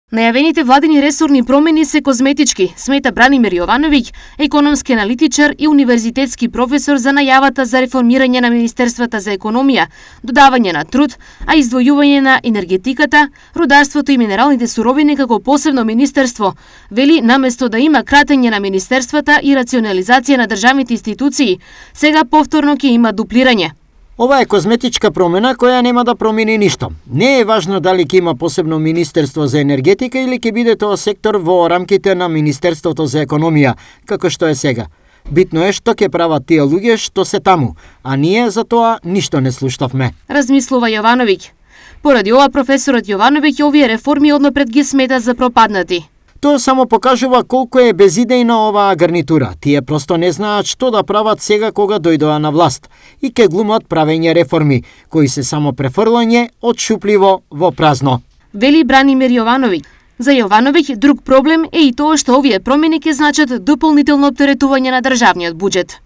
Најавените владини ресорни промени се козметички, смета Бранимир Јовановиќ, економски аналитичар и универзитетски професор за најавата за реформирање на Министерствата за економија, додавање на труд, а издвојување на енергетиката, рударството и минералните суровини како посебно министерство. Вели, наместо да има кратење на министерствата и рационализација на државните институции, сега повторно ќе има дуплирање. Ова е козметичка промена која нема да промени ништо. Не е важно дали ќе има посебно Министерство за енергетика или ќе биде тоа сектор во рамките на Министерството за економија, како што е сега. Битно е што ќе прават тие луѓе што се таму, а ние за тоа ништо не слуштавме. Размислува Јовановиќ. Поради ова професорот Јовановиќ овие реформи однапред ги смета за пропаднати. Тоа само покажува колку е безидејна оваа гарнитура. Тие просто не знаат што да прават сега кога дојдоа на власт и ке глумат правење реформи, кои се само префрлање од шупливо во празно. Вели Бранимир Јовановиќ. За Јовановиќ друг проблем е и тоа што овие промени ќе значат дополнително оптеретување на државниот буџет.